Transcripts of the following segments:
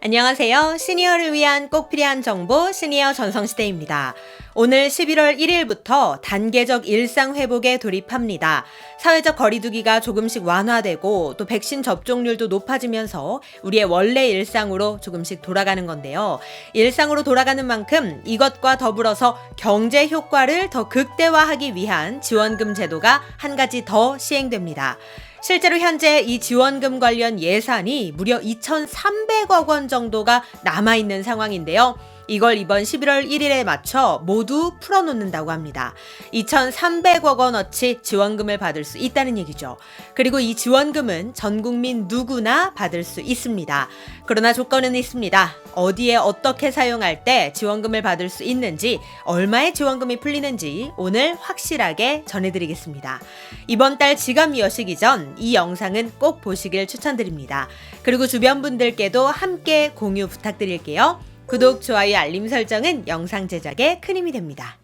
안녕하세요. 시니어를 위한 꼭 필요한 정보 시니어 전성시대입니다. 오늘 11월 1일부터 단계적 일상 회복에 돌입합니다. 사회적 거리두기가 조금씩 완화되고 또 백신 접종률도 높아지면서 우리의 원래 일상으로 조금씩 돌아가는 건데요. 일상으로 돌아가는 만큼 이것과 더불어서 경제 효과를 더 극대화하기 위한 지원금 제도가 한 가지 더 시행됩니다. 실제로 현재 이 지원금 관련 예산이 무려 2,300억 원 정도가 남아있는 상황인데요. 이걸 이번 11월 1일에 맞춰 모두 풀어놓는다고 합니다. 2,300억 원어치 지원금을 받을 수 있다는 얘기죠. 그리고 이 지원금은 전 국민 누구나 받을 수 있습니다. 그러나 조건은 있습니다. 어디에 어떻게 사용할 때 지원금을 받을 수 있는지, 얼마의 지원금이 풀리는지 오늘 확실하게 전해드리겠습니다. 이번 달 지갑 여시기 전 이 영상은 꼭 보시길 추천드립니다. 그리고 주변 분들께도 함께 공유 부탁드릴게요. 구독, 좋아요, 알림 설정은 영상 제작에 큰 힘이 됩니다.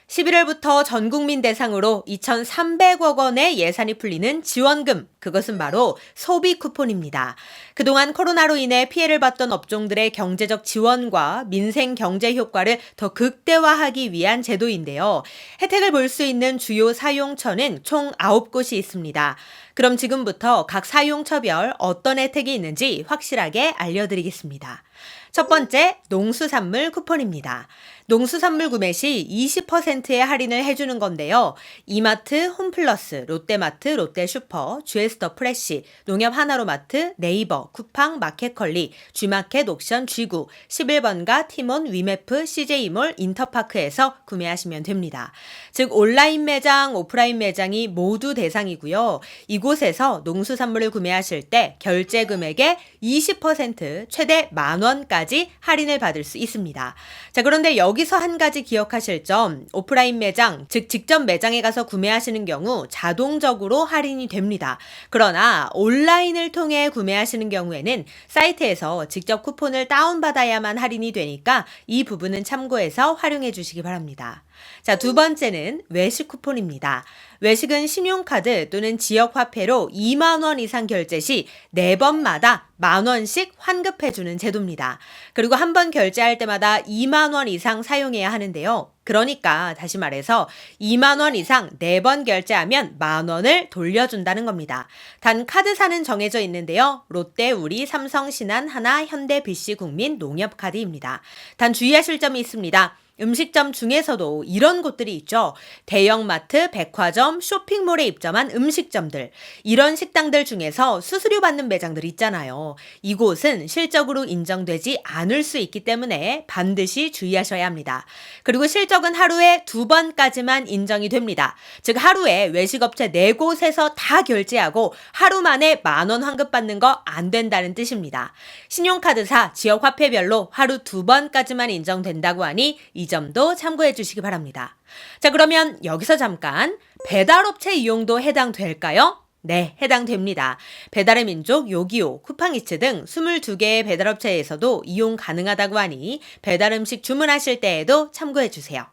11월부터 전 국민 대상으로 2,300억 원의 예산이 풀리는 지원금, 그것은 바로 소비 쿠폰입니다. 그동안 코로나로 인해 피해를 봤던 업종들의 경제적 지원과 민생 경제 효과를 더 극대화하기 위한 제도인데요. 혜택을 볼 수 있는 주요 사용처는 총 9곳이 있습니다. 그럼 지금부터 각 사용처별 어떤 혜택이 있는지 확실하게 알려드리겠습니다. 첫 번째, 농수산물 쿠폰입니다. 농수산물 구매 시 20%의 할인을 해주는 건데요. 이마트, 홈플러스, 롯데마트, 롯데슈퍼, GS더 프레시, 농협 하나로마트, 네이버, 쿠팡, 마켓컬리, G마켓, 옥션, G구, 11번가, 티몬, 위메프, CJ몰, 인터파크에서 구매하시면 됩니다. 즉 온라인 매장, 오프라인 매장이 모두 대상이고요. 이곳에서 농수산물을 구매하실 때 결제 금액의 20% 최대 10,000원까지 할인을 받을 수 있습니다. 자, 그런데 여기서 한 가지 기억하실 점, 오프라인 매장, 즉 직접 매장에 가서 구매하시는 경우 자동적으로 할인이 됩니다. 그러나 온라인을 통해 구매하시는 경우에는 사이트에서 직접 쿠폰을 다운받아야만 할인이 되니까 이 부분은 참고해서 활용해 주시기 바랍니다. 자, 두 번째는 외식 쿠폰입니다. 외식은 신용카드 또는 지역화폐로 2만 원 이상 결제 시 4번마다 10,000원씩 환급해주는 제도입니다. 그리고 한 번 결제할 때마다 2만 원 이상 사용해야 하는데요. 그러니까 다시 말해서 2만 원 이상 4번 결제하면 10,000원을 돌려준다는 겁니다. 단 카드사는 정해져 있는데요. 롯데, 우리, 삼성, 신한, 하나, 현대, BC, 국민, 농협카드입니다. 단 주의하실 점이 있습니다. 음식점 중에서도 이런 곳들이 있죠. 대형마트, 백화점, 쇼핑몰에 입점한 음식점들. 이런 식당들 중에서 수수료 받는 매장들 있잖아요. 이곳은 실적으로 인정되지 않을 수 있기 때문에 반드시 주의하셔야 합니다. 그리고 실적은 하루에 2번까지만 인정이 됩니다. 즉 하루에 외식업체 4곳에서 다 결제하고 하루 만에 10,000원 환급받는 거 안 된다는 뜻입니다. 신용카드사, 지역화폐별로 하루 2번까지만 인정된다고 하니 이 점도 참고해 주시기 바랍니다. 자, 그러면 여기서 잠깐 배달업체 이용도 해당될까요? 네, 해당됩니다. 배달의 민족, 요기요, 쿠팡이츠 등 22개의 배달업체에서도 이용 가능하다고 하니 배달 음식 주문하실 때에도 참고해 주세요.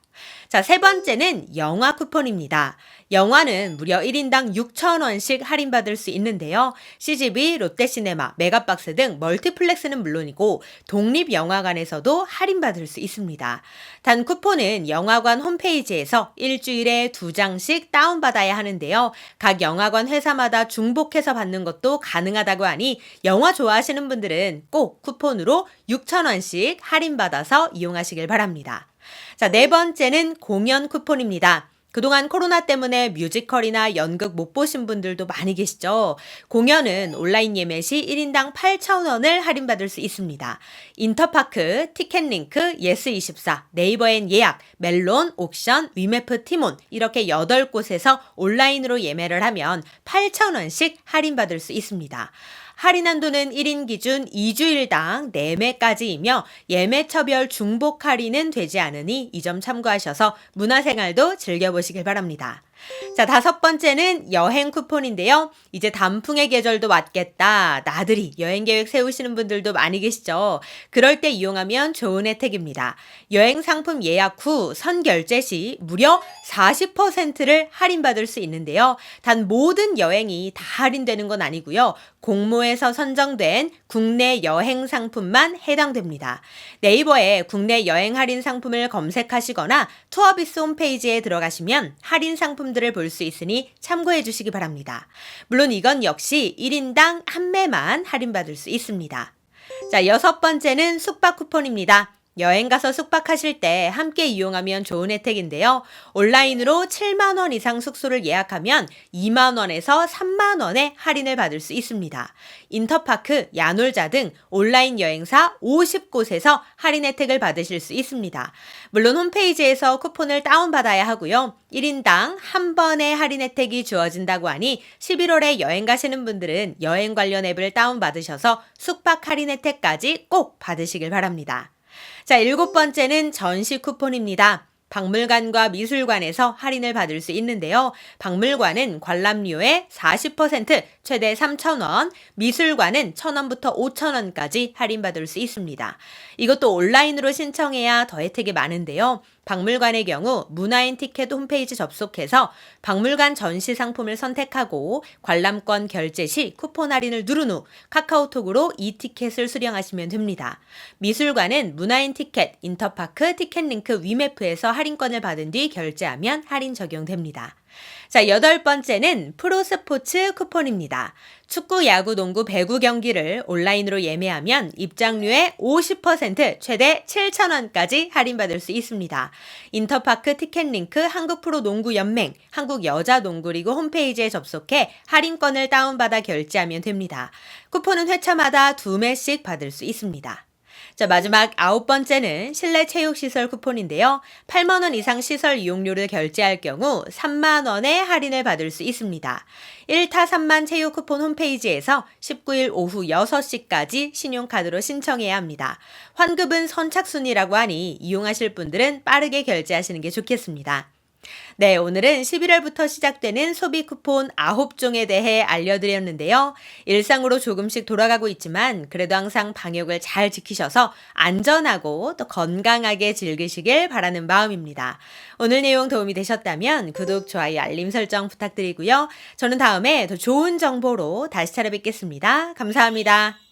자, 세 번째는 영화 쿠폰입니다. 영화는 무려 1인당 6,000원씩 할인받을 수 있는데요. CGV, 롯데시네마, 메가박스 등 멀티플렉스는 물론이고 독립영화관에서도 할인받을 수 있습니다. 단 쿠폰은 영화관 홈페이지에서 일주일에 2장씩 다운받아야 하는데요. 각 영화관 회사마다 중복해서 받는 것도 가능하다고 하니 영화 좋아하시는 분들은 꼭 쿠폰으로 6,000원씩 할인받아서 이용하시길 바랍니다. 자, 네 번째는 공연 쿠폰입니다. 그동안 코로나 때문에 뮤지컬이나 연극 못 보신 분들도 많이 계시죠? 공연은 온라인 예매 시 1인당 8,000원을 할인받을 수 있습니다. 인터파크, 티켓링크, 예스24, 네이버엔 예약, 멜론, 옥션, 위메프, 티몬 이렇게 8곳에서 온라인으로 예매를 하면 8,000원씩 할인받을 수 있습니다. 할인 한도는 1인 기준 2주일당 4매까지이며 예매처별 중복 할인은 되지 않으니 이 점 참고하셔서 문화생활도 즐겨보시길 바랍니다. 자, 다섯 번째는 여행 쿠폰인데요. 이제 단풍의 계절도 왔겠다. 나들이 여행 계획 세우시는 분들도 많이 계시죠. 그럴 때 이용하면 좋은 혜택입니다. 여행 상품 예약 후 선결제 시 무려 40%를 할인받을 수 있는데요. 단 모든 여행이 다 할인되는 건 아니고요. 공모에서 선정된 국내 여행 상품만 해당됩니다. 네이버에 국내 여행 할인 상품을 검색하시거나 투어비스 홈페이지에 들어가시면 할인 상품들을 볼 수 있으니 참고해 주시기 바랍니다. 물론 이건 역시 1인당 한 매만 할인받을 수 있습니다. 자, 여섯 번째는 숙박 쿠폰입니다. 여행 가서 숙박하실 때 함께 이용하면 좋은 혜택인데요. 온라인으로 7만 원 이상 숙소를 예약하면 2만 원에서 3만 원의 할인을 받을 수 있습니다. 인터파크, 야놀자 등 온라인 여행사 50곳에서 할인 혜택을 받으실 수 있습니다. 물론 홈페이지에서 쿠폰을 다운받아야 하고요. 1인당 한 번의 할인 혜택이 주어진다고 하니 11월에 여행 가시는 분들은 여행 관련 앱을 다운받으셔서 숙박 할인 혜택까지 꼭 받으시길 바랍니다. 자, 일곱 번째는 전시 쿠폰입니다. 박물관과 미술관에서 할인을 받을 수 있는데요. 박물관은 관람료의 40% 최대 3,000원, 미술관은 1,000원부터 5,000원까지 할인받을 수 있습니다. 이것도 온라인으로 신청해야 더 혜택이 많은데요. 박물관의 경우 문화인 티켓 홈페이지 접속해서 박물관 전시 상품을 선택하고 관람권 결제 시 쿠폰 할인을 누른 후 카카오톡으로 이 티켓을 수령하시면 됩니다. 미술관은 문화인 티켓, 인터파크, 티켓링크, 위메프에서 할인권을 받은 뒤 결제하면 할인 적용됩니다. 자, 여덟 번째는 프로스포츠 쿠폰입니다. 축구, 야구, 농구, 배구 경기를 온라인으로 예매하면 입장료의 50% 최대 7,000원까지 할인받을 수 있습니다. 인터파크, 티켓링크, 한국프로농구연맹, 한국여자농구리그 홈페이지에 접속해 할인권을 다운받아 결제하면 됩니다. 쿠폰은 회차마다 2매씩 받을 수 있습니다. 자, 마지막 아홉 번째는 실내 체육시설 쿠폰인데요. 8만 원 이상 시설 이용료를 결제할 경우 3만 원의 할인을 받을 수 있습니다. 1타 3만 체육 쿠폰 홈페이지에서 19일 오후 6시까지 신용카드로 신청해야 합니다. 환급은 선착순이라고 하니 이용하실 분들은 빠르게 결제하시는 게 좋겠습니다. 네, 오늘은 11월부터 시작되는 소비 쿠폰 9종에 대해 알려드렸는데요. 일상으로 조금씩 돌아가고 있지만 그래도 항상 방역을 잘 지키셔서 안전하고 또 건강하게 즐기시길 바라는 마음입니다. 오늘 내용 도움이 되셨다면 구독, 좋아요, 알림 설정 부탁드리고요. 저는 다음에 더 좋은 정보로 다시 찾아뵙겠습니다. 감사합니다.